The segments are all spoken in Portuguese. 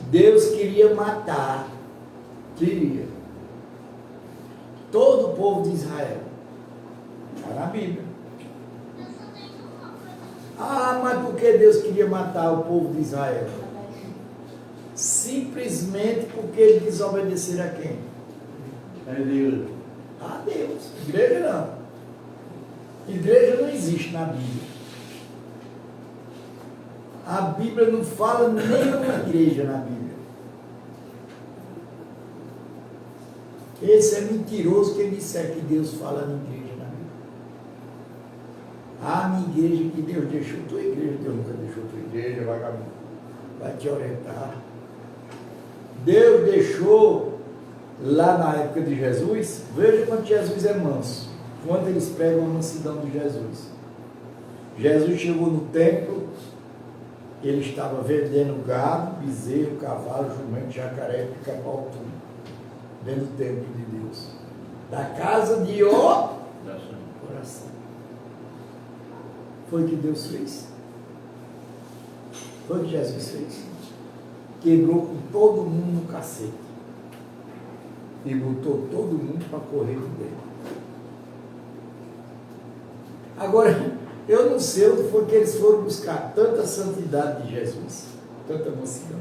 Deus queria matar, queria, todo o povo de Israel. Está na Bíblia. Ah, mas por que Deus queria matar o povo de Israel? Simplesmente porque eles desobedeceram a quem? A Deus. A Deus. Igreja não. Igreja não existe na Bíblia. A Bíblia não fala nenhuma igreja na Bíblia. Esse é mentiroso quem disser que Deus fala em igreja na Bíblia. A minha igreja que Deus deixou, tua igreja, Deus nunca deixou tua igreja, vagabundo. Vai te orientar. Deus deixou lá na época de Jesus, veja quanto Jesus é manso, quando eles pegam a mansidão de Jesus. Jesus chegou no templo, ele estava vendendo gado, bezerro, cavalo, jumento, jacaré, pica-pau, tudo, dentro do templo de Deus, da casa de oração. Foi o que Deus fez? Foi o que Jesus fez? Quebrou com todo mundo no cacete e botou todo mundo para correr dele. Agora, eu não sei onde foi que eles foram buscar tanta santidade de Jesus, tanta mansidão.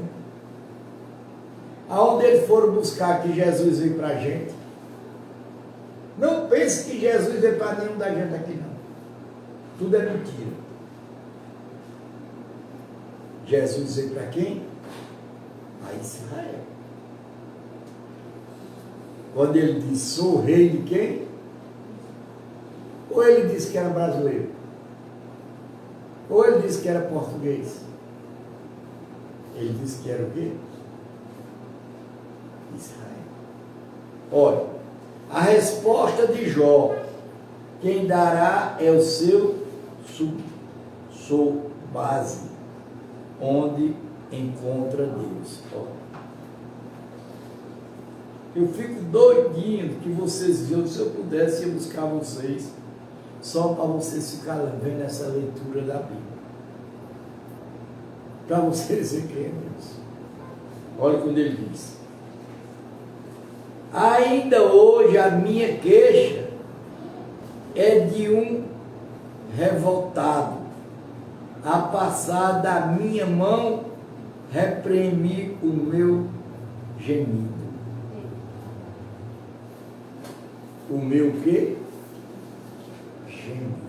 Aonde eles foram buscar que Jesus veio para a gente? Não pense que Jesus veio para nenhum da gente aqui, não. Tudo é mentira. Jesus veio para quem? A Israel. Quando ele disse, sou rei de quem? Ou ele disse que era brasileiro? Ou ele disse que era português? Ele disse que era o quê? Israel. Olha, a resposta de Jó, quem dará é o seu sou base, onde encontra Deus. Olha. Eu fico doidinho que vocês viram, se eu pudesse ia buscar vocês, só para vocês ficarem vendo essa leitura da Bíblia. Para vocês verem quem é Deus. Olha quando ele diz. Ainda hoje a minha queixa é de um revoltado, a passar da minha mão repreimi o meu gemido. O meu quê? Gemido.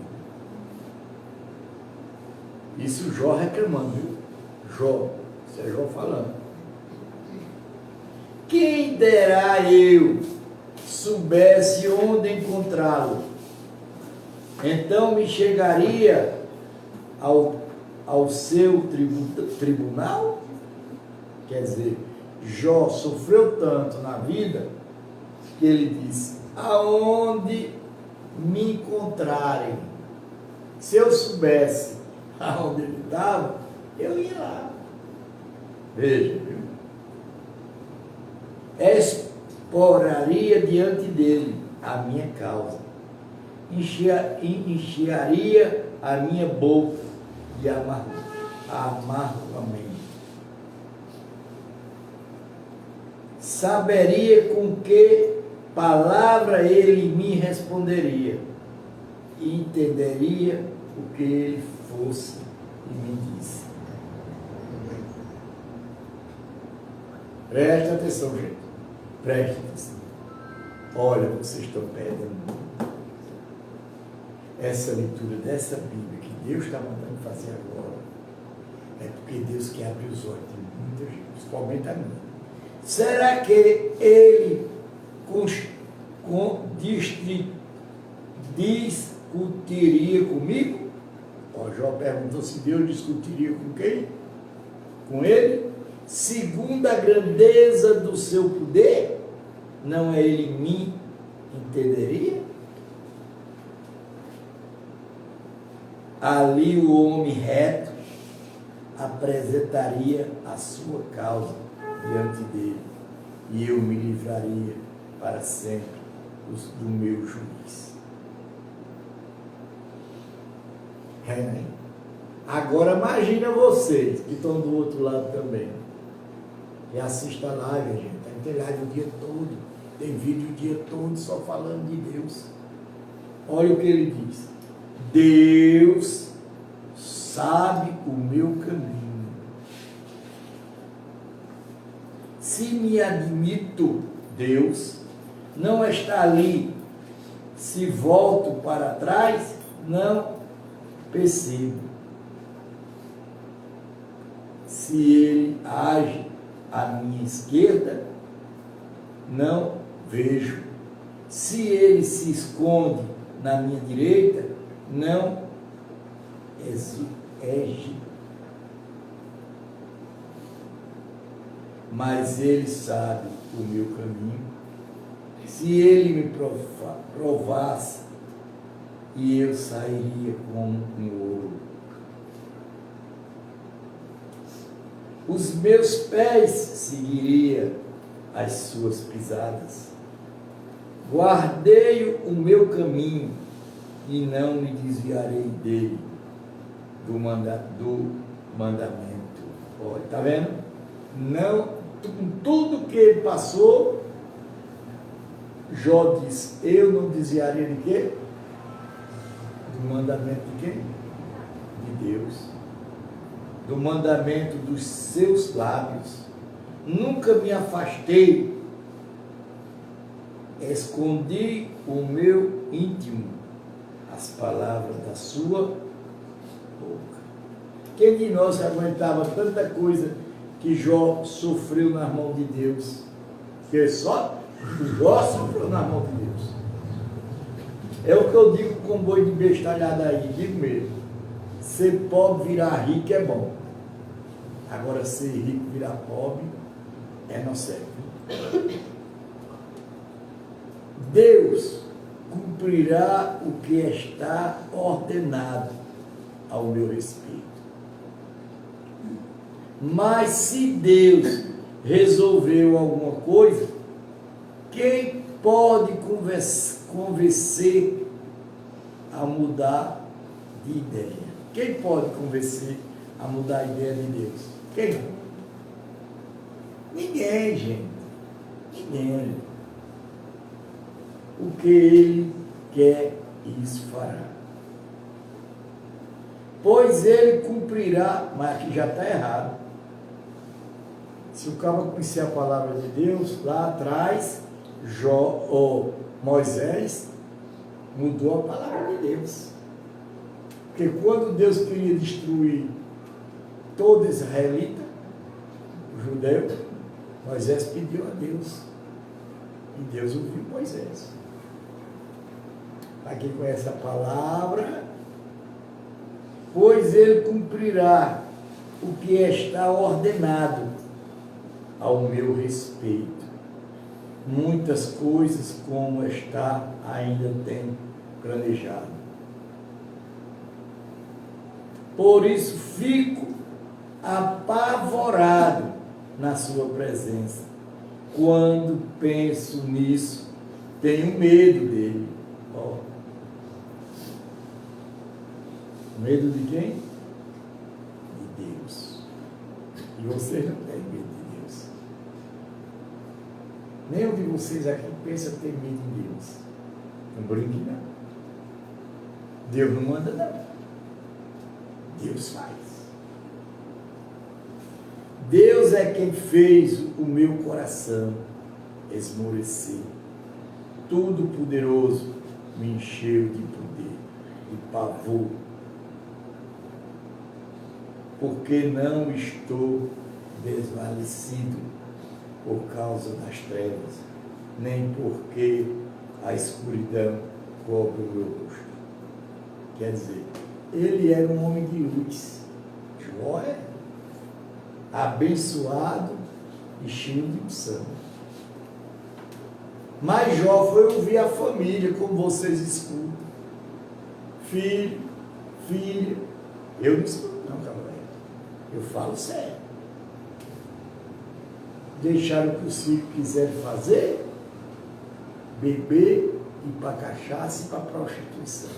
Isso Jó reclamando, viu? Jó, isso é Jó falando. Quem dera eu soubesse onde encontrá-lo, então me chegaria ao seu tribunal? Quer dizer, Jó sofreu tanto na vida que ele disse, aonde me encontrarem, se eu soubesse aonde ele estava, eu ia lá. Veja, viu? Exploraria diante dele a minha causa, encheria a minha boca de amargamento. Saberia com que palavra ele me responderia e entenderia o que ele fosse e me disse. Presta atenção, gente. Presta atenção. Olha, vocês estão perdendo essa leitura dessa Bíblia que Deus está mandando fazer agora. É porque Deus quer abrir os olhos de muita gente, principalmente a mim. Será que ele discutiria comigo? Ó, Jó perguntou se Deus discutiria com quem? Com ele? Segundo a grandeza do seu poder, não é ele me entenderia? Ali o homem reto apresentaria a sua causa diante dele, e eu me livraria para sempre do meu juiz. Agora imagina vocês que estão do outro lado também. E assista a live, gente. Tem live o dia todo, tem vídeo o dia todo só falando de Deus. Olha o que ele diz. Deus sabe o meu caminho. Se me admito, Deus não está ali. Se volto para trás, não percebo. Se ele age à minha esquerda, não vejo. Se ele se esconde na minha direita, não ege. Mas ele sabe o meu caminho. Se ele me provasse, e eu sairia como um ouro. Os meus pés seguiriam as suas pisadas. Guardei o meu caminho e não me desviarei dele, do mandamento. Olha, está vendo? Não, com tudo que ele passou, Jó diz, eu não desviarei de quê? Do mandamento de quem? De Deus. Do mandamento dos seus lábios. Nunca me afastei. Escondi o meu íntimo, as palavras da sua boca. Quem de nós aguentava tanta coisa que Jó sofreu nas mãos de Deus? Que só Jó sofreu nas mãos de Deus. É o que eu digo com boi de bestalhada aí, digo mesmo. Ser pobre virar rico é bom. Agora ser rico virar pobre é não certo. Deus cumprirá o que está ordenado ao meu respeito. Mas se Deus resolveu alguma coisa, quem pode convencer a mudar de ideia? Quem pode convencer a mudar a ideia de Deus? Quem? Ninguém, gente. Ninguém. O que ele quer, isso fará. Pois ele cumprirá, mas aqui já está errado. Se o cara conhecer a palavra de Deus, lá atrás, Moisés mudou a palavra de Deus. Porque quando Deus queria destruir todo israelita, o judeu, Moisés pediu a Deus. E Deus ouviu Moisés. Para quem conhece a palavra, pois ele cumprirá o que está ordenado ao meu respeito. Muitas coisas como está ainda tem planejado. Por isso fico apavorado na sua presença. Quando penso nisso, tenho medo dele. Oh. Medo de quem? De Deus. E vocês não têm medo de Deus. Nenhum de vocês aqui pensa ter medo de Deus. Não brinque, não. Deus não manda, não. Deus faz. Deus é quem fez o meu coração esmorecer. Todo-Poderoso me encheu de poder, de pavor. Porque não estou desvanecido por causa das trevas, nem porque a escuridão cobre o meu rosto. Quer dizer, ele era um homem de luz. Jó é abençoado e cheio de unção. Mas Jó foi ouvir a família, como vocês escutam. Filho, filha, eu não escuto não, camarada. Eu falo sério. Deixaram o que os filhos quiserem fazer, beber, ir para cachaça e para prostituição.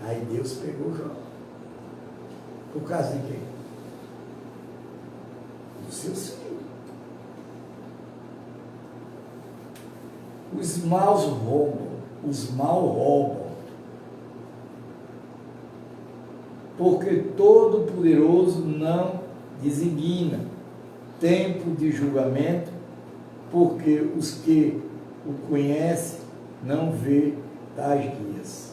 Aí Deus pegou Jó. Por causa de quem? Os seus filhos. Os maus roubam, os mal roubam. Porque Todo-Poderoso não designa tempo de julgamento, porque os que o conhecem não vê tais dias.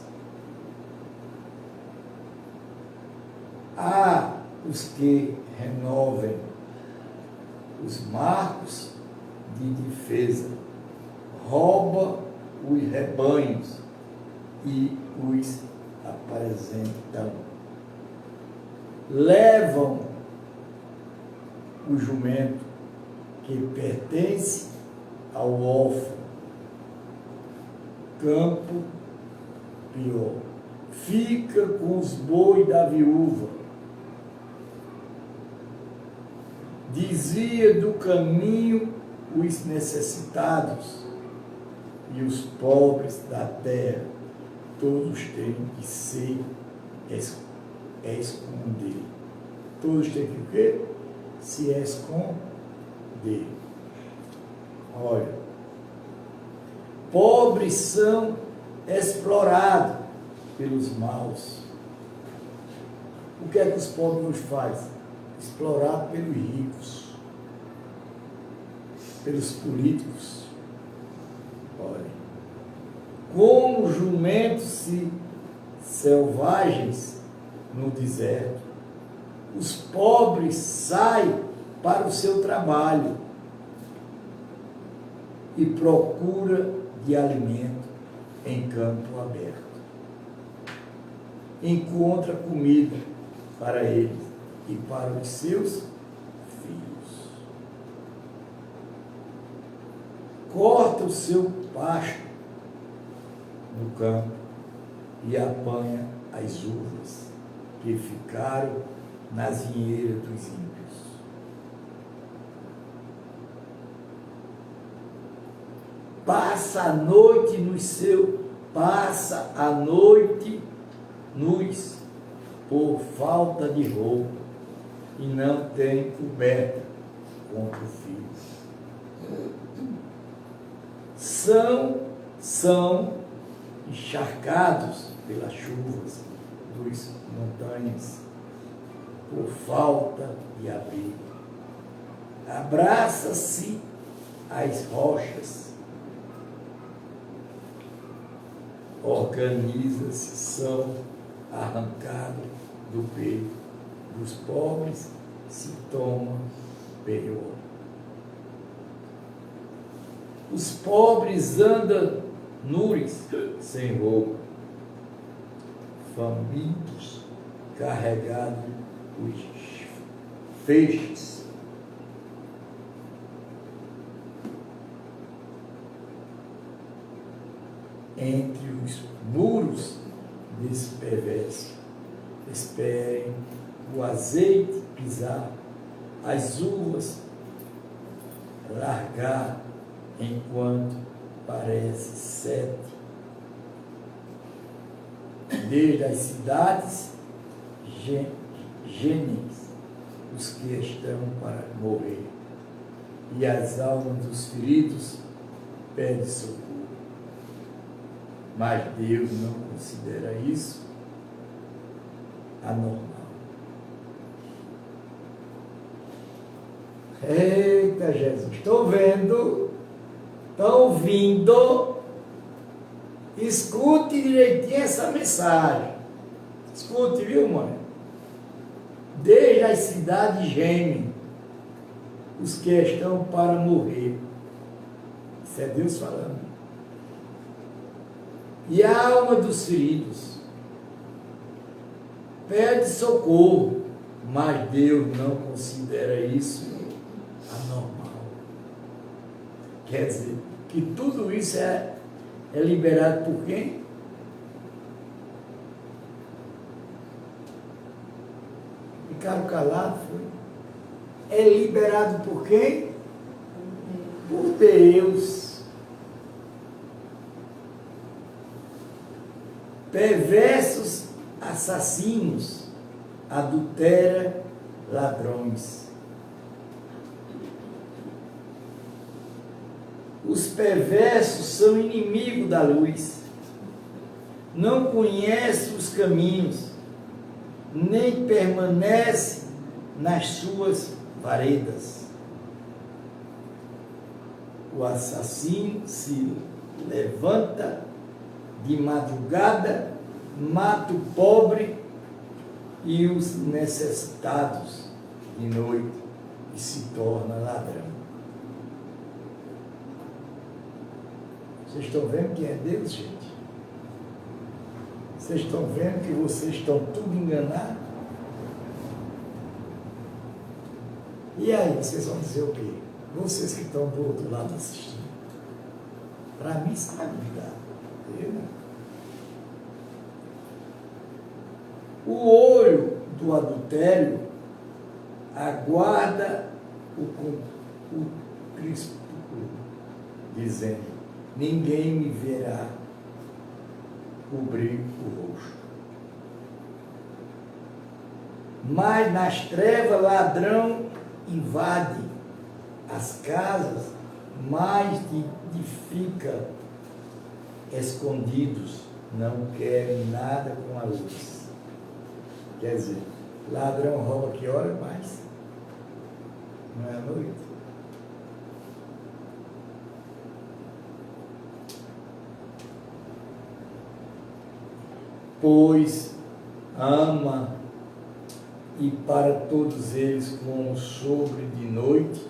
Há os que renovem os marcos de defesa, rouba os rebanhos e os apresentam. Levam o jumento que pertence ao órfão. Campo pior. Fica com os bois da viúva. Desvia do caminho os necessitados e os pobres da terra. Todos têm que se esconder. Todos têm que o quê? Se esconder. Olha, pobres são explorados pelos maus. O que é que os pobres nos fazem? Explorar pelos ricos, pelos políticos. Olha, como jumentos selvagens no deserto, os pobres saem para o seu trabalho e procura de alimento em campo aberto. Encontra comida para eles e para os seus filhos. Corta o seu pasto no campo e apanha as uvas que ficaram nas vinheiras dos ímpios. Passa a noite nus por falta de roupa e não tem coberta contra o frio. São encharcados pelas chuvas das montanhas por falta de abrigo. Abraça-se às rochas, organiza-se, são arrancados do peito dos pobres, se toma perigo. Os pobres andam nus, sem roupa, famintos, carregados os feixes. Entre os muros desse perverso, esperem o azeite pisar, as uvas largar, enquanto parece 7. Desde as cidades gemem os que estão para morrer, e as almas dos feridos pedem socorro. Mas Deus não considera isso anormal. Eita Jesus, estou vendo, estão ouvindo, escute direitinho essa mensagem. Escute, viu, mãe? Desde as cidades gemem os que estão para morrer. Isso é Deus falando. E a alma dos feridos pede socorro, mas Deus não considera isso anormal. Quer dizer, que tudo isso é liberado por quem? Ficaram calados, foi? É liberado por quem? Por Deus. Perversos assassinos, adultera, ladrões. Os perversos são inimigos da luz, não conhecem os caminhos, nem permanecem nas suas varedas. O assassino se levanta de madrugada, mata o pobre e os necessitados de noite e se torna ladrão. Vocês estão vendo quem é Deus, gente? Vocês estão vendo que vocês estão tudo enganados? E aí, vocês vão dizer o quê? Vocês que estão do outro lado assistindo. Para mim, isso não é novidade. Eu não. O olho do adultério aguarda o Cristo, dizendo: ninguém me verá cobrir o rosto. Mas nas trevas ladrão invade as casas, mas fica escondidos, não querem nada com a luz. Quer dizer, ladrão rouba que hora mais? Não é à noite? Pois ama e para todos eles como sobre de noite,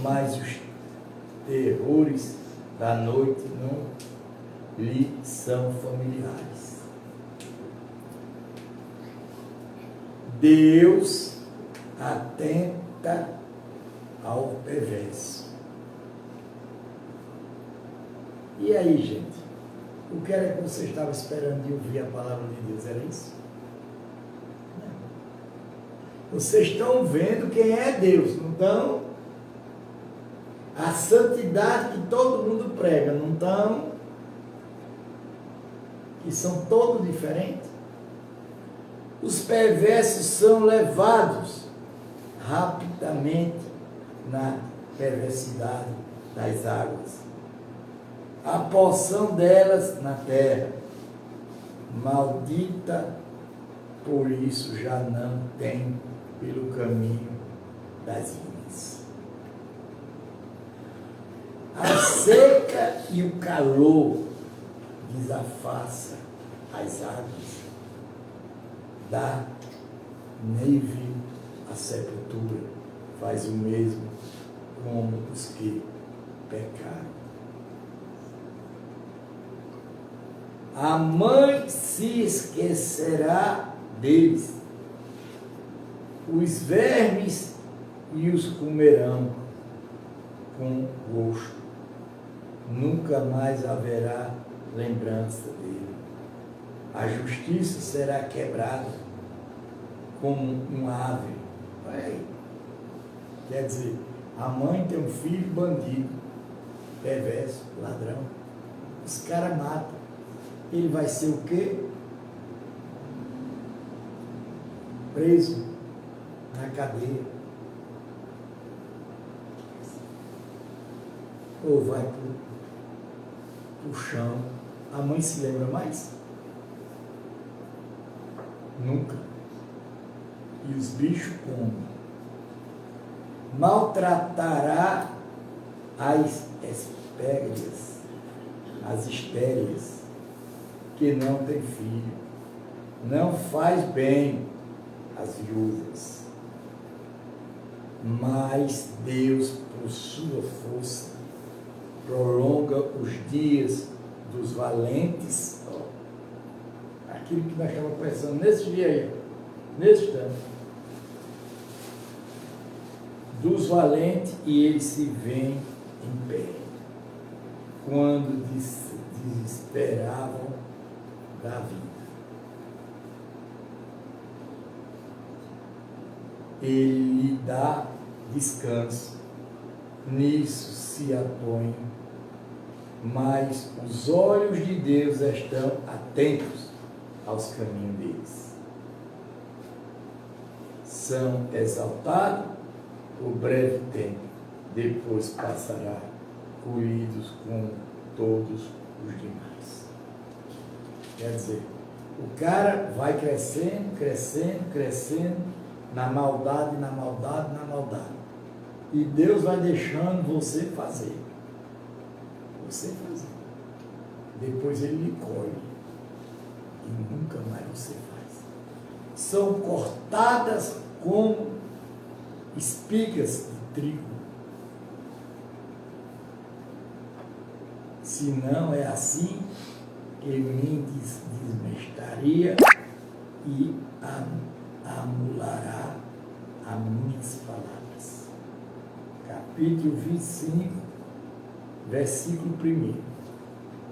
mas os terrores da noite não lhe são familiares. Deus atenta ao perverso. E aí, gente? O que era que você estava esperando de ouvir a palavra de Deus? Era isso? Não. Vocês estão vendo quem é Deus, não estão? A santidade que todo mundo prega, não estão? Que são todos diferentes. Os perversos são levados rapidamente na perversidade das águas. A porção delas na terra, maldita, por isso já não tem pelo caminho das vinhas. A seca e o calor desafassa as águas, dá neve a sepultura, faz o mesmo como os que pecaram. A mãe se esquecerá deles, os vermes e os comerão com gosto. Nunca mais haverá lembrança dele. A justiça será quebrada como uma ave. Olha aí. Quer dizer, a mãe tem um filho bandido, perverso, ladrão. Os caras matam. Ele vai ser o quê? Preso na cadeia. Ou vai para o chão. A mãe se lembra mais? Nunca. E os bichos comem. Maltratará as espérias, as estéreis, que não tem filho, não faz bem às viúvas, mas Deus, por sua força, prolonga os dias dos valentes. Aquilo que nós estamos pensando nesse dia aí, nesse instante, dos valentes, e eles se veem em pé, quando desesperavam da vida. Ele lhe dá descanso, nisso se apõe, mas os olhos de Deus estão atentos aos caminhos deles. São exaltados por breve tempo, depois passará colhidos com todos os demais. Quer dizer, o cara vai crescendo, crescendo, crescendo, na maldade, na maldade, na maldade. E Deus vai deixando você fazer. Você fazer. Depois Ele lhe colhe. E nunca mais você faz. São cortadas como espigas de trigo. Se não é assim, que mentes desmestaria e anulará as minhas palavras. Capítulo 25, versículo 1.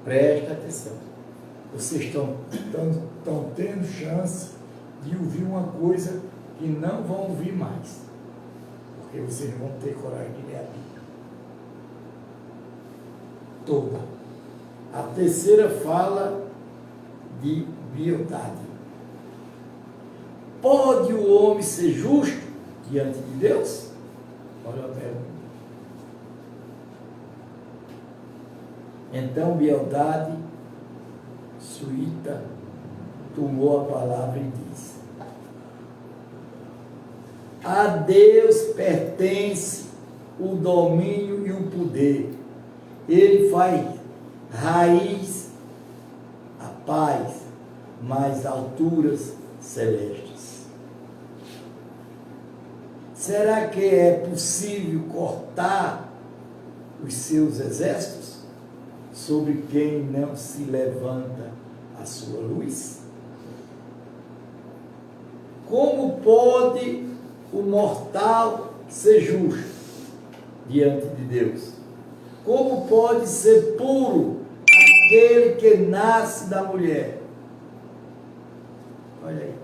Presta atenção. Vocês estão tendo chance de ouvir uma coisa que não vão ouvir mais. Porque vocês vão ter coragem de ler a Bíblia. Toda. A terceira fala de piedade. Pode o homem ser justo diante de Deus? Olha a pergunta. Então Bildade, Suíta, tomou a palavra e disse: a Deus pertence o domínio e o poder. Ele faz raiz a paz, mais alturas celestes. Será que é possível cortar os seus exércitos sobre quem não se levanta a sua luz? Como pode o mortal ser justo diante de Deus? Como pode ser puro aquele que nasce da mulher? Olha aí.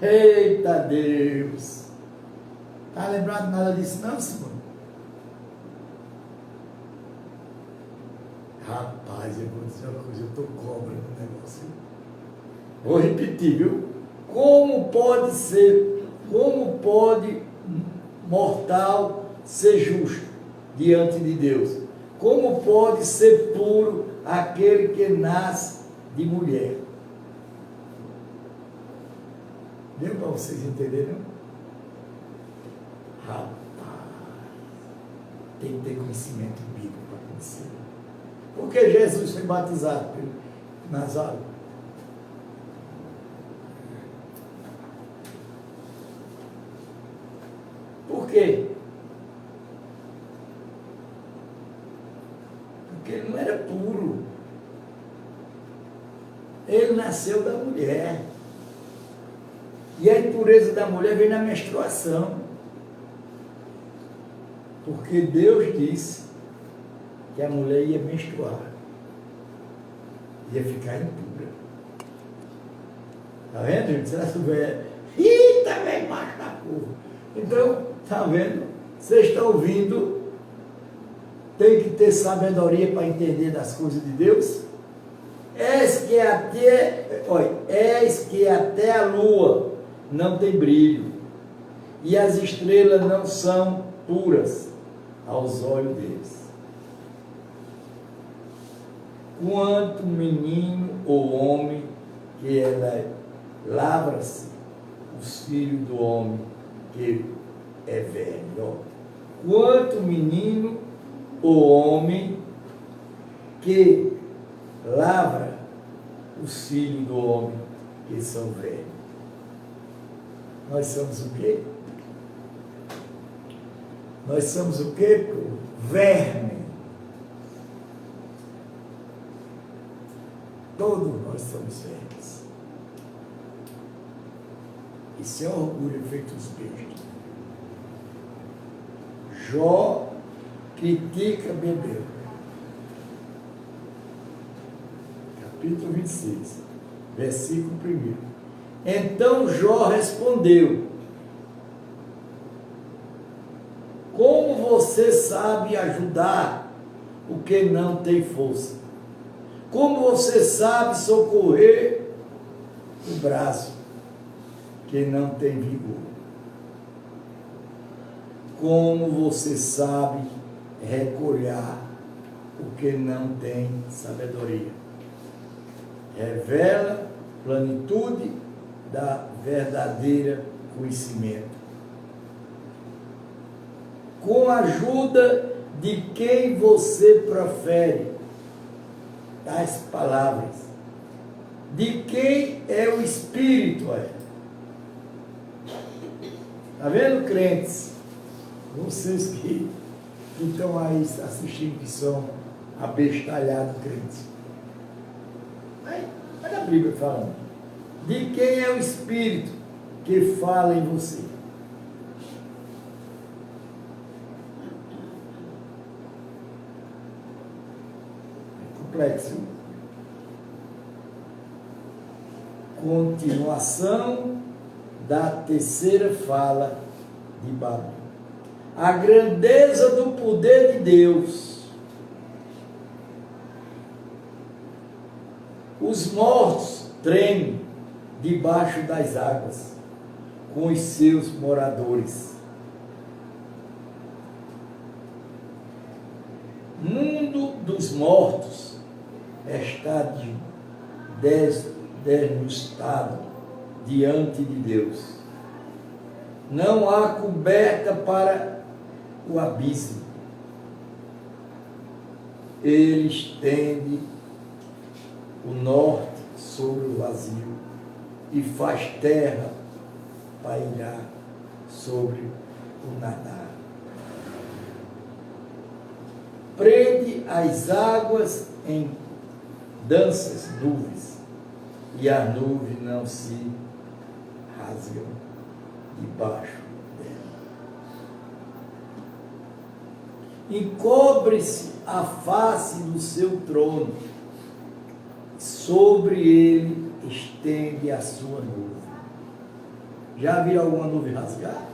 Eita Deus! Está lembrado nada disso não, Simone? Rapaz, eu vou dizer uma coisa, eu estou cobra no negócio. Vou repetir, viu? Como pode mortal ser justo diante de Deus? Como pode ser puro aquele que nasce de mulher? Deu para vocês entenderem, não? Rapaz, tem que ter conhecimento bíblico para conhecer. Por que Jesus foi batizado nas águas? Por quê? Porque ele não era puro. Ele nasceu da mulher. E a impureza da mulher vem na menstruação. Porque Deus disse que a mulher ia menstruar. Ia ficar impura. Está vendo, gente? Você souber. Ih, também macho da porra. Então, está vendo? Vocês estão ouvindo? Tem que ter sabedoria para entender das coisas de Deus. Eis que até a lua não tem brilho, e as estrelas não são puras aos olhos deles. Quanto menino ou homem que ela lavra-se, os filhos do homem que é velho. Quanto menino ou homem que lavra os filhos do homem que são velhos. Nós somos o quê? Nós somos o quê? Verme. Todos nós somos vermes. Isso é orgulho feito os bestas. Jó critica Bebel. Capítulo 26, versículo 1. Então Jó respondeu: como você sabe ajudar o que não tem força? Como você sabe socorrer o braço que não tem vigor? Como você sabe recolher o que não tem sabedoria. Revela plenitude da verdadeira conhecimento. Com a ajuda de quem você profere tais palavras, de quem é o Espírito, Está vendo, crentes? Vocês que estão aí assistindo, que são abestalhados crentes. Olha a Bíblia falando. De quem é o Espírito que fala em você? É complexo. Continuação da terceira fala de Balaão. A grandeza do poder de Deus. Os mortos tremem debaixo das águas, com os seus moradores. Mundo dos mortos está desnudado diante de Deus. Não há coberta para o abismo. Ele estende o norte sobre o vazio e faz terra pairar sobre o nadar. Prende as águas em densas nuvens, e as nuvens não se rasgam debaixo dela. Encobre-se a face do seu trono, sobre ele estende a sua nuvem. Já viram alguma nuvem rasgar?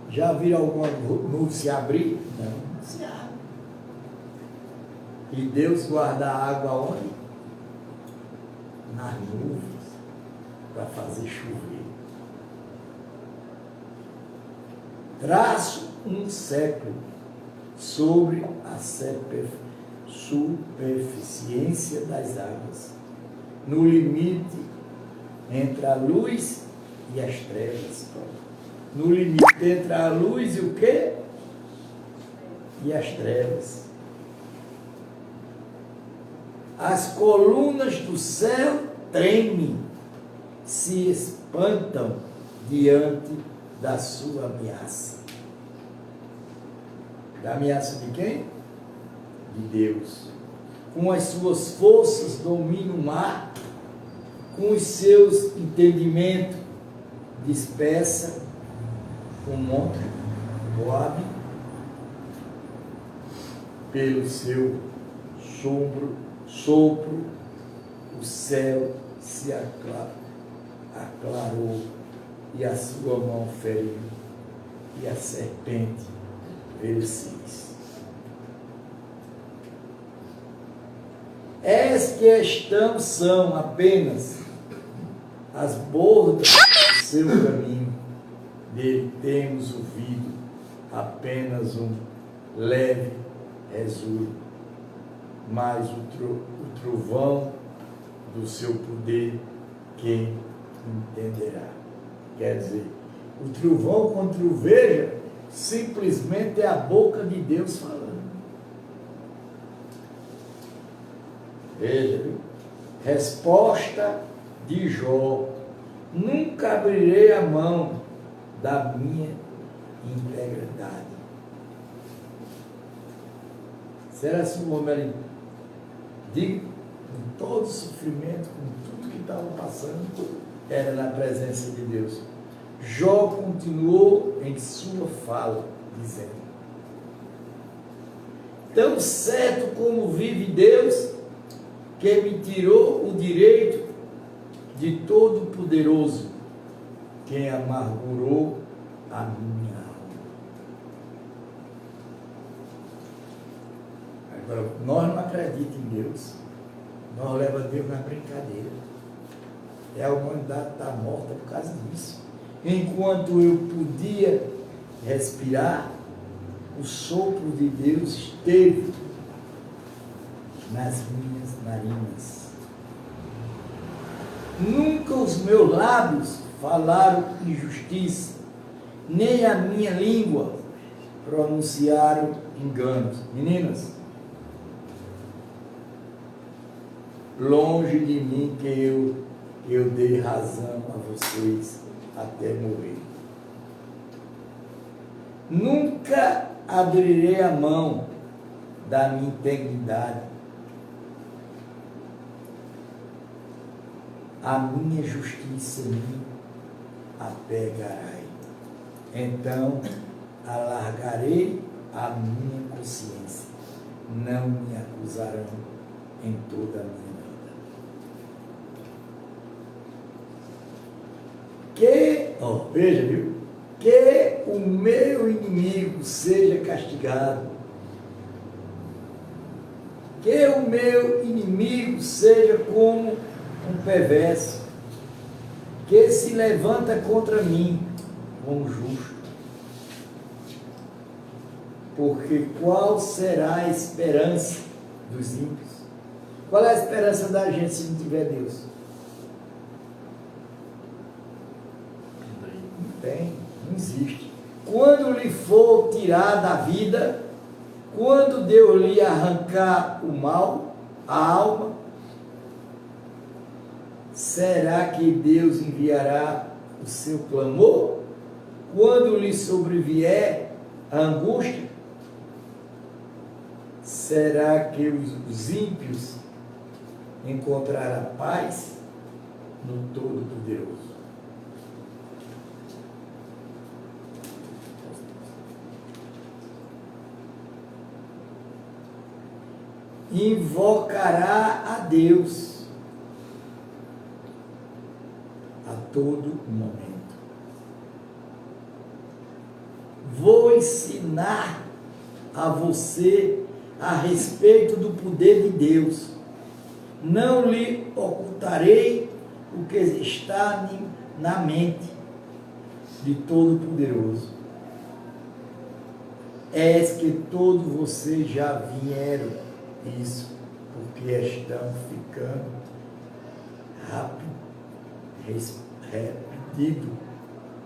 Já viram alguma nuvem se abrir? Não se abre. E Deus guarda a água onde? Nas nuvens, para fazer chover. Traço um século sobre a superficiência das águas, no limite entre a luz e as trevas. No limite entre a luz e o quê? E as trevas. As colunas do céu tremem, se espantam diante da sua ameaça. Da ameaça de quem? De Deus. Com as suas forças domina o mar, com os seus entendimentos dispersa o monte Moabe, pelo seu sopro o céu se aclarou e a sua mão feriu e a serpente veio-se. Que estão são apenas as bordas do seu caminho, dele temos ouvido apenas um leve ressurdo, mas o trovão do seu poder quem entenderá. Quer dizer, o trovão, quando troveja, simplesmente é a boca de Deus falando. Veja, viu? Resposta de Jó: nunca abrirei a mão da minha integridade. Será se o homem diga, com todo o sofrimento, com tudo que estava passando, era na presença de Deus. Jó continuou em sua fala, dizendo: tão certo como vive Deus, que me tirou o direito de Todo-Poderoso, quem amargurou a minha alma. Agora, nós não acreditamos em Deus, nós levamos Deus na brincadeira. A humanidade está morta por causa disso. Enquanto eu podia respirar, o sopro de Deus esteve nas minhas narinas. Nunca os meus lábios falaram injustiça, nem a minha língua pronunciaram enganos. Meninas, longe de mim que eu dei razão a vocês até morrer. Nunca abrirei a mão da minha integridade. A minha justiça me apegará. Então alargarei a minha consciência. Não me acusarão em toda a minha vida. Veja, viu? Que o meu inimigo seja castigado. Que o meu inimigo seja como um perverso, que se levanta contra mim como justo. Porque qual será a esperança dos ímpios? Qual é a esperança da gente se não tiver Deus? Não tem, não existe. Quando lhe for tirar da vida, quando Deus lhe arrancar o mal, a alma, será que Deus enviará o seu clamor? Quando lhe sobrevier a angústia, será que os ímpios encontrarão paz no Todo-Poderoso? Invocará a Deus a todo momento. Vou ensinar a você a respeito do poder de Deus. Não lhe ocultarei o que está na mente de Todo-Poderoso. És que todos vocês já vieram isso, porque estão ficando repetido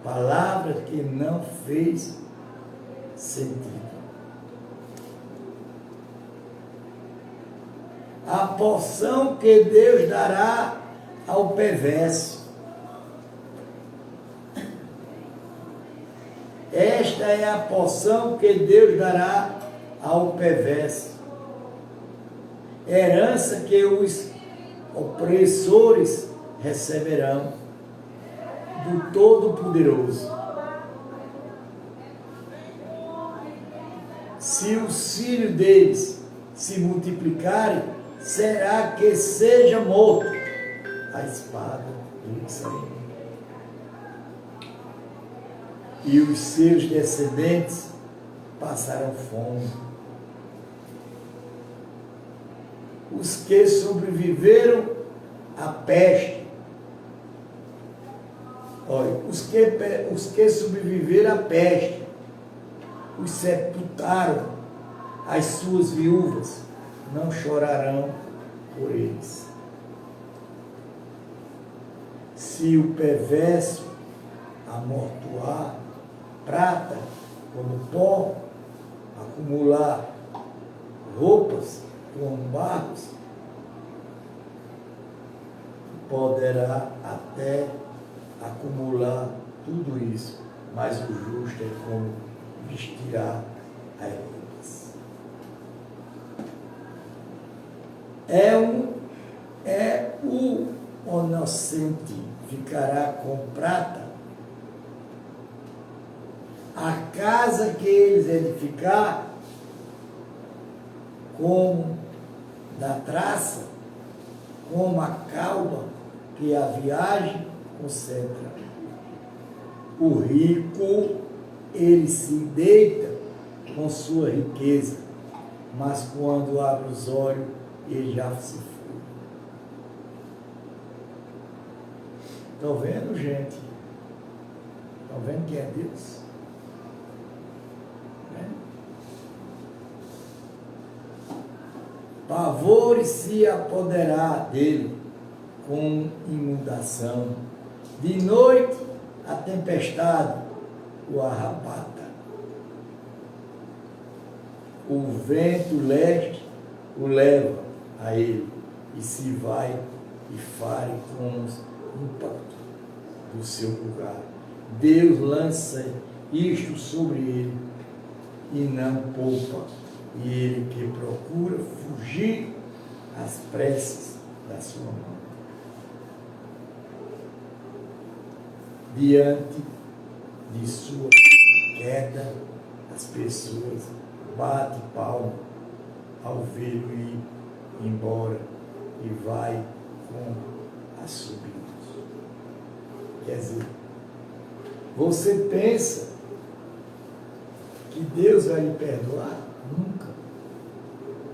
palavras que não fez sentido. A porção que Deus dará ao perverso. Esta é a porção que Deus dará ao perverso. Herança que os opressores receberão do Todo-Poderoso. Se os filhos deles se multiplicarem, será que seja morto a espada e o sangue. E os seus descendentes passarão fome. Os que sobreviveram à peste, olha, os que sobreviveram à peste, os sepultaram as suas viúvas, não chorarão por eles. Se o perverso amortuar prata como pó, acumular roupas como barros, poderá até acumular tudo isso, mas o justo é como vestirá as roupas. O inocente ficará com prata, a casa que eles edificar, como da traça, como a calma que a viagem concentra. O rico, ele se deita com sua riqueza, mas quando abre os olhos, ele já se foi. Estão vendo, gente? Estão vendo quem é Deus? pavor se apoderar dele com inundação. De noite a tempestade o arrebata. O vento leste o leva a ele e se vai e fare com os impactos do seu lugar. Deus lança isto sobre ele e não poupa, e ele que procura fugir às pressas da sua mão. Diante de sua queda, as pessoas batem palma ao vê-lo ir embora e vai com assobios. Quer dizer, você pensa que Deus vai lhe perdoar? Nunca.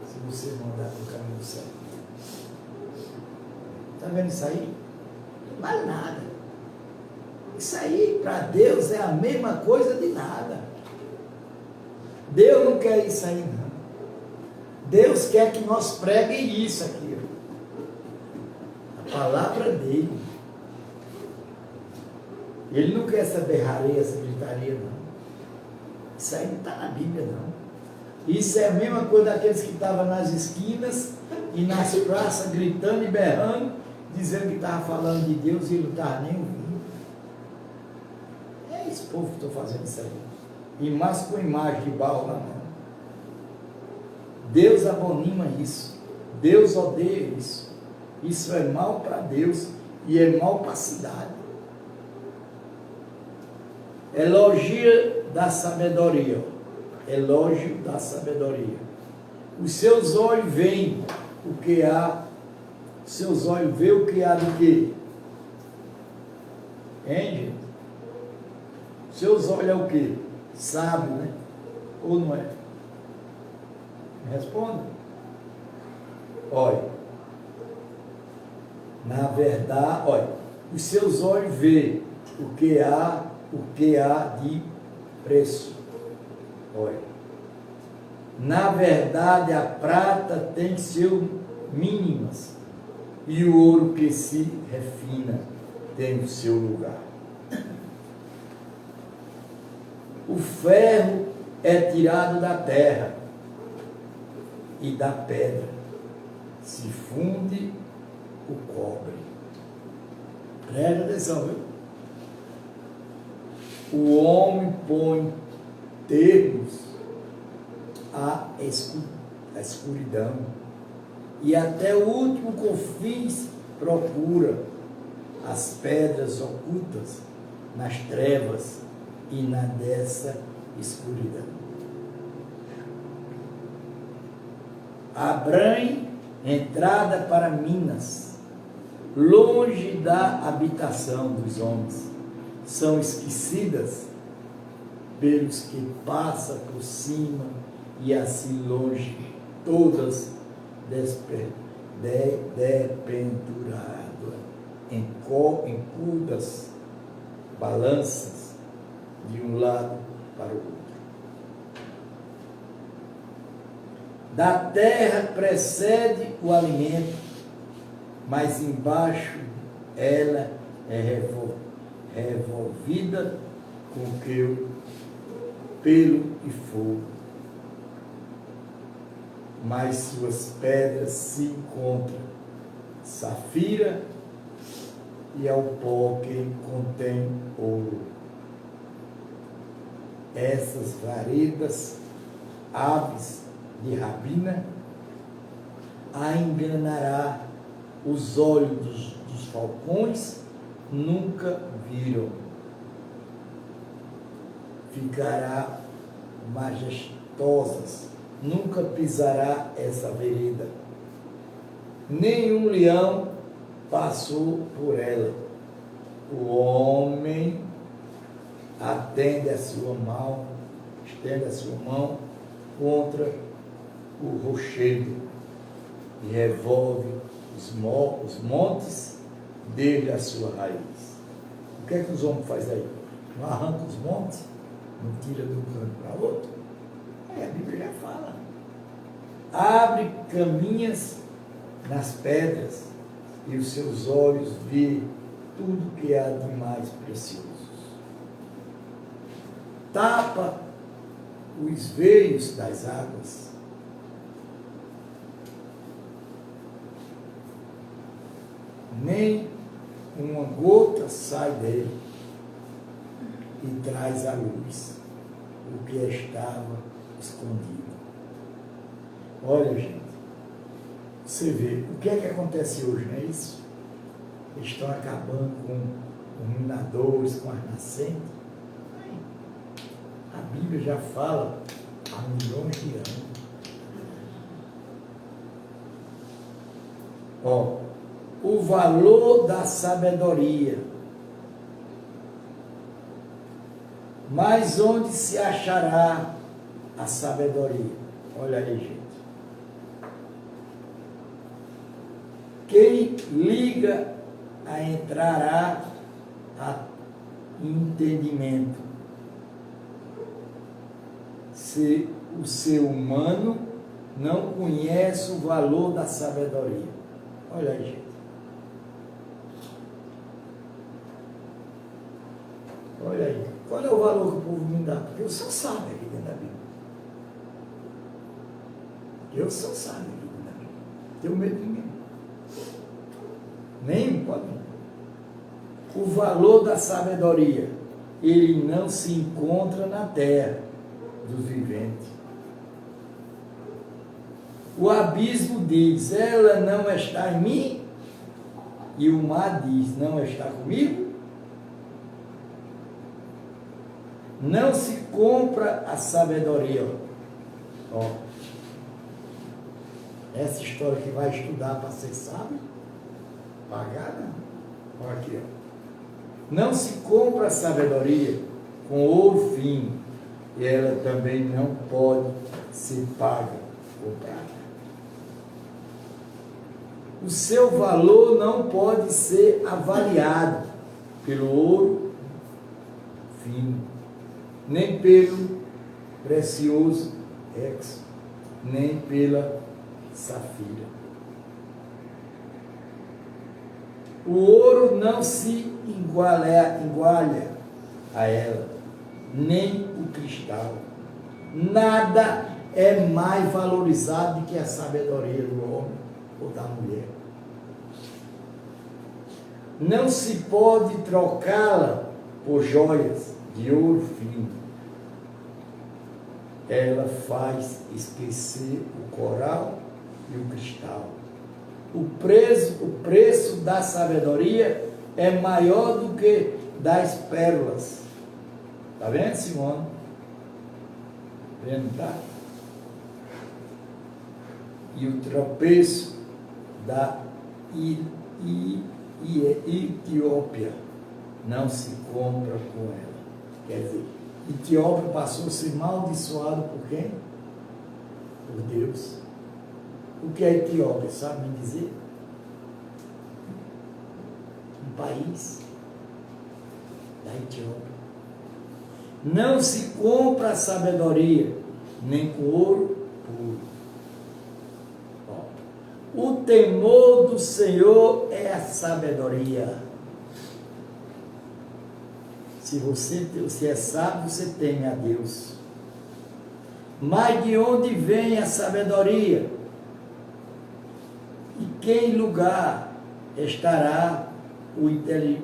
Se você não andar no caminho certo. Está vendo isso aí? Não vale nada. Isso aí, para Deus, é a mesma coisa de nada. Deus não quer isso aí, não. Deus quer que nós preguem isso aqui. A palavra dele. Ele não quer essa berraria, essa gritaria, não. Isso aí não está na Bíblia, não. Isso é a mesma coisa daqueles que estavam nas esquinas e nas praças gritando e berrando, dizendo que estava falando de Deus e ele não estava nem ouvindo. É esse povo que estou fazendo isso aí. E mais com imagem de Baal na mão. Deus abomina isso. Deus odeia isso. Isso é mal para Deus e é mal para a cidade. Elogio da sabedoria. Elogio da sabedoria. Os seus olhos veem o que há. Seus olhos veem o que há do quê? Hein, gente? Seus olhos é o quê? Sábio, né? Ou não é? Me responda. Olha. Na verdade, olha. Os seus olhos veem o que há de preço. Olha. Na verdade, a prata tem seu mínimas e o ouro que se refina tem o seu lugar. O ferro é tirado da terra e da pedra se funde o cobre. Presta atenção, viu? O homem põe termos à escuridão e até o último confins procura as pedras ocultas nas trevas e na dessa escuridão. Abranhe entrada para Minas, longe da habitação dos homens. São esquecidas pelos que passam por cima e assim longe, todas dependuradas em curdas balanças de um lado para o outro. Da terra precede o alimento, mas embaixo ela é revolvida com pelo e fogo. Mas suas pedras se encontram safira e ao pó que contém ouro. Essas varedas, aves de rapina, a enganará. Os olhos dos falcões nunca viram. Ficará majestosas, nunca pisará essa vereda. Nenhum leão passou por ela. O homem estende a sua mão contra o rochedo e revolve os montes desde a sua raiz. O que é que os homens fazem aí? Não arranca os montes? Não tira de um canto para outro? A Bíblia já fala. abre caminhas nas pedras, e os seus olhos vê tudo que há de mais precioso. Tapa os veios das águas, nem uma gota sai dele, e traz à luz o que estava escondido. Olha, gente, você vê, o que é que acontece hoje, não é isso? Eles estão acabando com os minadores, com as nascentes. A Bíblia já fala há milhões de anos. Ó, o valor da sabedoria. Mas onde se achará a sabedoria? Olha aí, gente. Quem liga a entrará a entendimento. Se o ser humano não conhece o valor da sabedoria. Olha aí, gente. Olha aí. Qual é o valor que o povo me dá? Porque eu sou sábio aqui dentro da Bíblia. Eu sou sábio aqui dentro da Bíblia. Não tenho medo de ninguém. Nem pode. O valor da sabedoria, ele não se encontra na terra dos viventes. O abismo diz, ela não está em mim, e o mar diz, não está comigo. Não se compra a sabedoria. Ó, essa história que vai estudar para ser sábio, pagar não. Olha aqui, ó. Não se compra a sabedoria com ouro fino, e ela também não pode ser paga, comprada. O seu valor não pode ser avaliado pelo ouro fino, nem pelo precioso exo, nem pela safira. O ouro não se iguala a ela, nem o cristal. Nada é mais valorizado do que a sabedoria do homem ou da mulher. Não se pode trocá-la por joias de ouro fino. Ela faz esquecer o coral e o cristal. O preço da sabedoria é maior do que das pérolas. Está vendo, Simone? Vendo, tá? E o tropeço da Etiópia não se compra com ela. Quer dizer, Etiópia passou a ser amaldiçoado por quem? Por Deus. O que é Etiópia? Sabe me dizer? Um país da Etiópia. Não se compra a sabedoria, nem com ouro puro. O temor do Senhor é a sabedoria. Se você é sábio, você teme a Deus. Mas de onde vem a sabedoria? E que lugar estará o entendimento?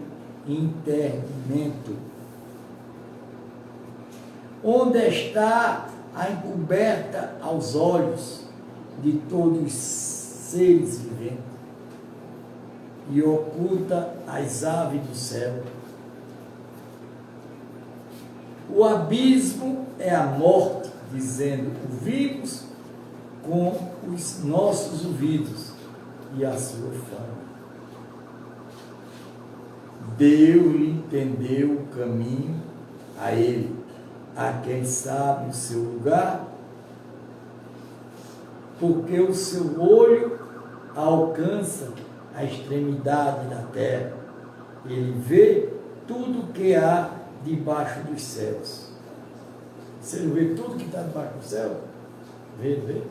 Onde está a encoberta aos olhos de todos os seres viventes e oculta as aves do céu? O abismo é a morte, dizendo, ouvimos com os nossos ouvidos e a sua fama. Deu-lhe entendeu o caminho a ele, a quem sabe o seu lugar, porque o seu olho alcança a extremidade da terra, ele vê tudo o que há debaixo dos céus. Você vê tudo que está debaixo do céu? Vê.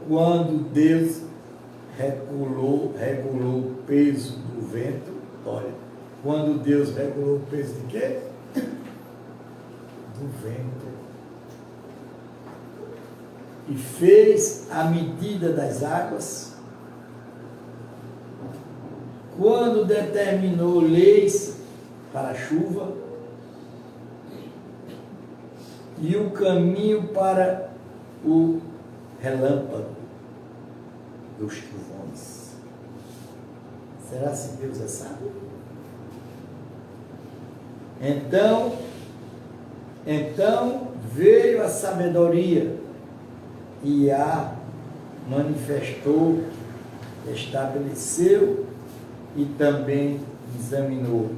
quando Deus regulou o peso do vento, olha, quando Deus regulou o peso de quê? Do vento. E fez a medida das águas, quando determinou leis para a chuva e o caminho para o relâmpago dos trovões. Será que Deus é sábio? Então veio a sabedoria e a manifestou, estabeleceu e também examinou.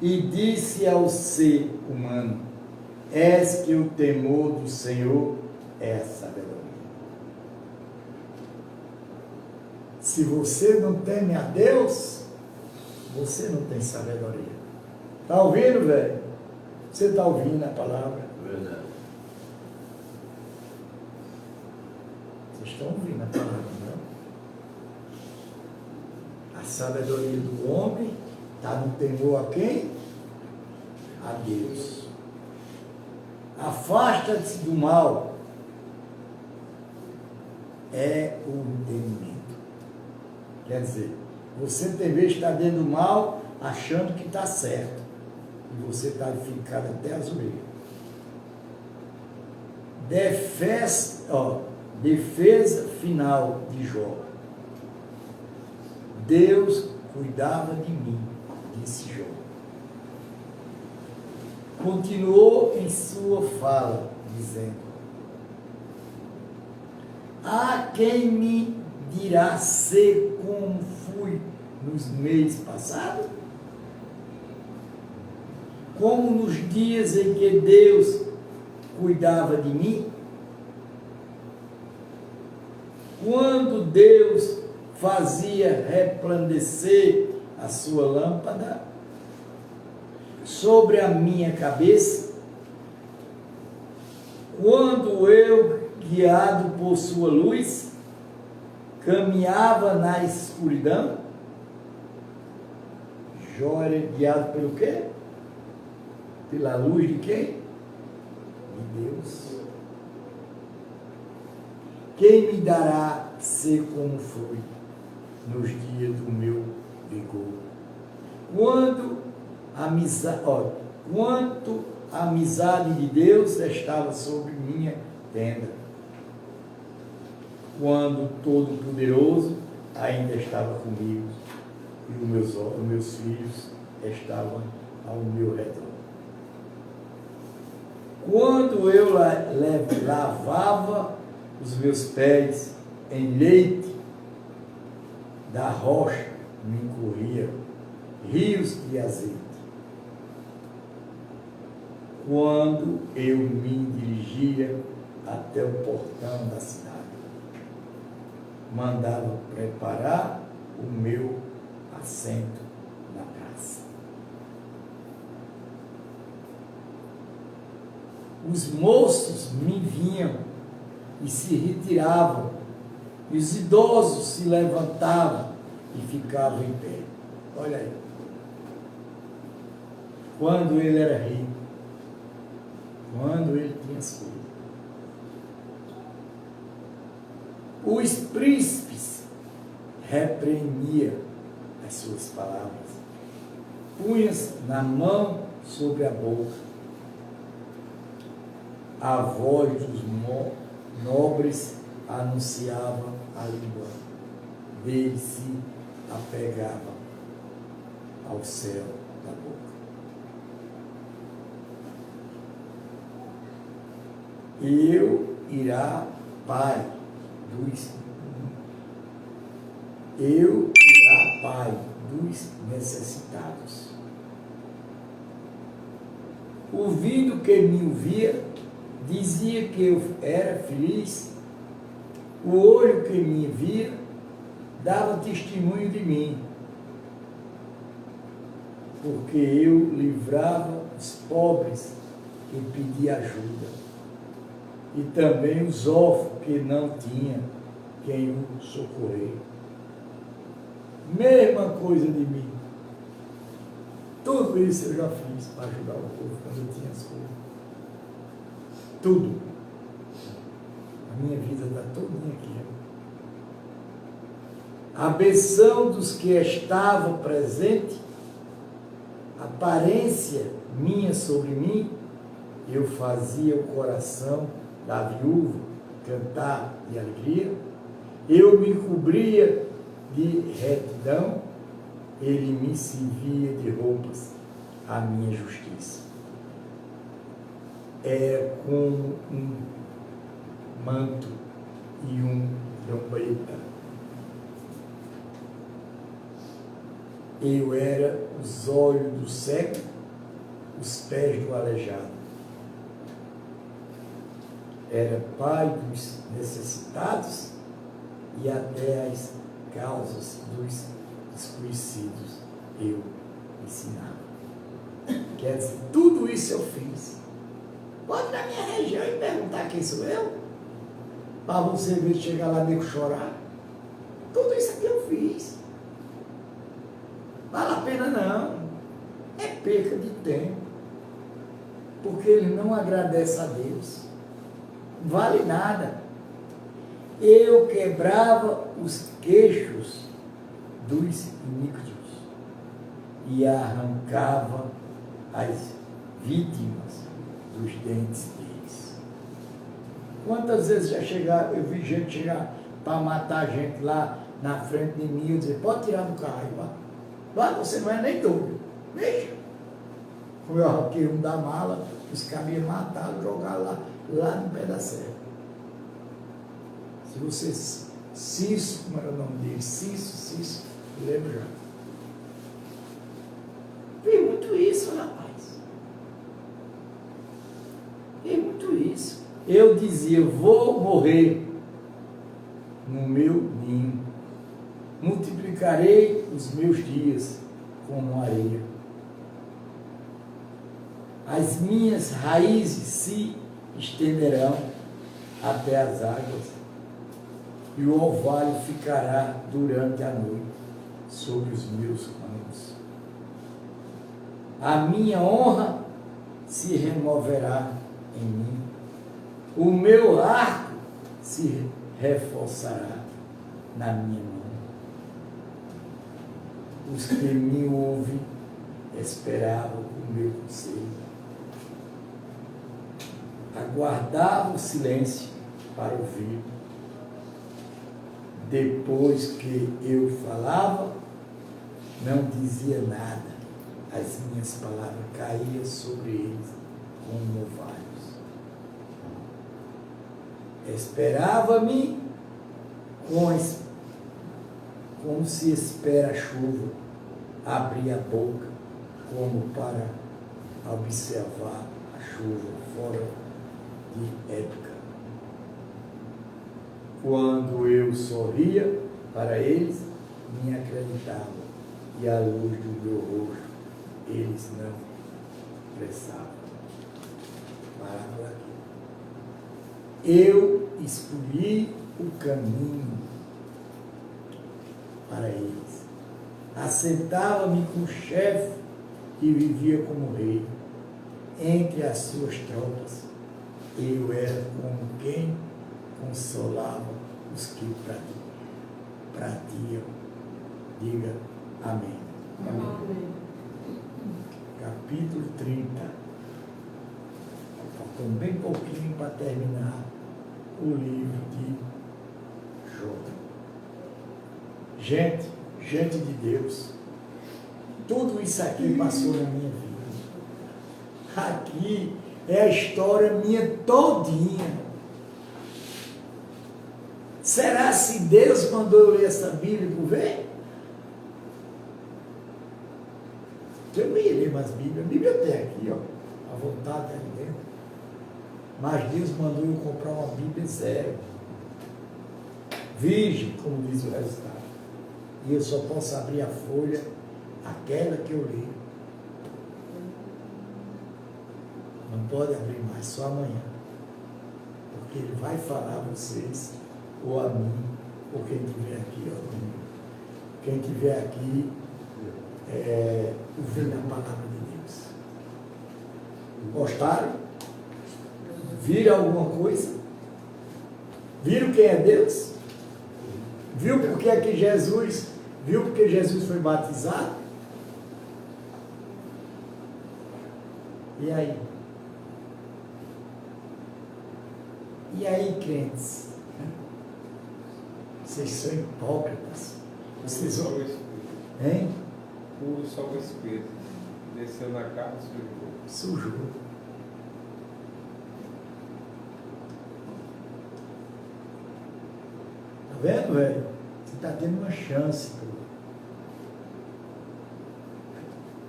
E disse ao ser humano: és que o temor do Senhor é a sabedoria. Se você não teme a Deus, você não tem sabedoria. Está ouvindo, velho? Você está ouvindo a palavra? Verdade. Vocês estão ouvindo a palavra, não? A sabedoria do homem está no temor a quem? A Deus. Afasta-te do mal. É o entendimento. Quer dizer, você tem vez de estar dentro do mal, achando que está certo. E você está ficado até as orelhas. Defesa final de Jó. Deus cuidava de mim, disse Jó. Continuou em sua fala, dizendo: há quem me dirá ser como fui nos meses passados? Como nos dias em que Deus cuidava de mim? Quando Deus fazia resplandecer a sua lâmpada sobre a minha cabeça, quando eu, guiado por sua luz, caminhava na escuridão. Jó era guiado pelo quê? Pela luz de quem? De Deus. Quem me dará ser como foi nos dias do meu vigor? Quanto a amizade de Deus estava sobre minha tenda, quando o Todo-Poderoso ainda estava comigo e os meus filhos estavam ao meu redor. Quando eu lavava os meus pés em leite, da rocha me corria rios de azeite. Quando eu me dirigia até o portão da cidade, mandava preparar o meu assento na praça. Os moços me vinham e se retiravam, e os idosos se levantavam e ficavam em pé. Olha aí. Quando ele era rico, quando ele tinha as coisas. Os príncipes repreendiam as suas palavras, punhas na mão sobre a boca. A voz dos nobres anunciava a língua dele, se apegava ao céu da boca. Eu irá pai dos necessitados. Ouvindo que me ouvia, dizia que eu era feliz. O olho que me via dava testemunho de mim, porque eu livrava os pobres e pedia ajuda. e também os órfãos que não tinha quem o socorrer. Mesma coisa de mim. Tudo isso eu já fiz para ajudar o povo quando eu tinha as coisas. Tudo. A minha vida está todinha aqui. A benção dos que estavam presentes, a aparência minha sobre mim, eu fazia o coração da viúva cantar de alegria, eu me cobria de retidão, ele me servia de roupas, a minha justiça. É com um manto e um trombeta. Eu era os olhos do cego, os pés do aleijado. Era pai dos necessitados e até as causas dos desconhecidos eu ensinava. Quer dizer, tudo isso eu fiz. Pode na minha região e perguntar quem sou eu, para você ver chegar lá e chorar. Tudo isso aqui eu fiz. Vale a pena não. É perca de tempo. Porque ele não agradece a Deus. Não vale nada. Eu quebrava os queixos dos iníquos e arrancava as vítimas dos dentes deles. Quantas vezes já chegaram, eu vi gente chegar para matar a gente lá na frente de mim e dizer, pode tirar do carro aí, vá, você não é nem doido, deixa. Como eu arranquei um da mala, os caras me mataram, jogaram lá no pé da serra. Se você, Cício, como era o nome dele? Cício, lembro já. Vi muito isso, rapaz. Vi muito isso. Eu dizia, vou morrer no meu ninho. Multiplicarei os meus dias como areia. As minhas raízes se estenderão até as águas, e o orvalho ficará durante a noite sobre os meus ramos. A minha honra se removerá em mim, o meu arco se reforçará na minha mão. Os que me ouvem esperavam o meu conselho, aguardavam o silêncio para ouvir. Depois que eu falava, não dizia nada. As minhas palavras caíam sobre eles como orvalhos. Esperava-me como se espera a chuva, abria a boca como para observar a chuva fora de época. Quando eu sorria para eles, me acreditavam, e a luz do meu rosto eles não prestavam. Parábola aqui. Eu escolhi o caminho para eles. Assentava-me com o chefe e vivia como rei. Entre as suas tropas, eu era como quem consolava os que pratiam. Diga amém. Amém. Capítulo 30. Faltam bem pouquinho para terminar o livro de Jó. Gente de Deus, tudo isso aqui passou na minha vida. Aqui é a história minha todinha. Será se Deus mandou eu ler essa Bíblia por ver? Eu não ia ler mais Bíblia. A Bíblia tem aqui, ó. A vontade ali dentro. Mas Deus mandou eu comprar uma Bíblia zero. Virgem, como diz o resultado. E eu só posso abrir a folha, aquela que eu li. Não pode abrir mais, só amanhã. que ele vai falar a vocês, ou a mim, ou quem estiver aqui, ó, comigo. Quem estiver aqui, ouvindo a palavra de Deus. Gostaram? Viram alguma coisa? Viram quem é Deus? Viu porque é que Jesus, viu porque Jesus foi batizado? E aí? E aí, crentes? Vocês são hipócritas. Vocês vão... Hein? Puro só o Espírito. Desceu na casa, sujou. Sujou. Tá vendo, velho? Você está tendo uma chance, pô.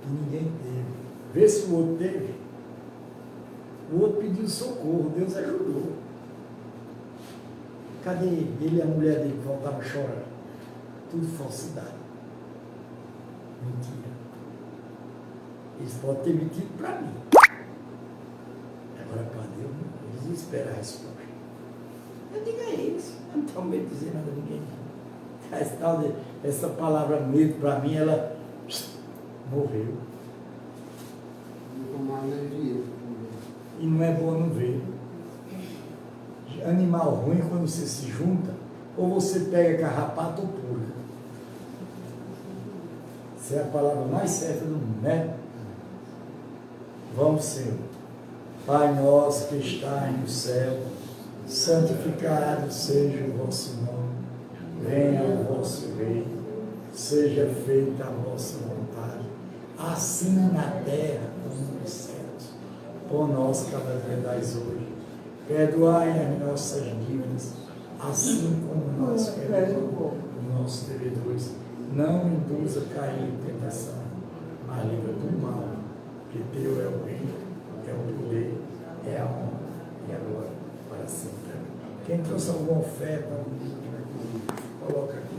Que ninguém teve. Vê se o outro teve. O outro pediu socorro, Deus ajudou. Cadê ele? Ele e a mulher dele que voltavam chorando. Tudo falsidade. Mentira. Eles podem ter mentido para mim. Agora para Deus, eles iam esperar a resposta. Eu digo a eles, eu não estou medo de dizer nada a ninguém. Essa palavra medo para mim, ela morreu. E não é bom não ver. Animal ruim, quando você se junta, ou você pega carrapato ou pulga. Essa é a palavra mais certa do mundo, né? Vamos, Senhor. Pai nosso que está no céu, santificado seja o vosso nome. Venha o vosso reino, seja feita a vossa vontade, assim na terra como nos céus. Por nós cada dia dais hoje. Perdoai as nossas dívidas, assim como nós perdoamos os nossos devedores. Não induza a cair em tentação, mas livra do mal, que teu é o reino, é o poder, é a honra e a glória para sempre. Quem trouxe alguma oferta, coloca aqui.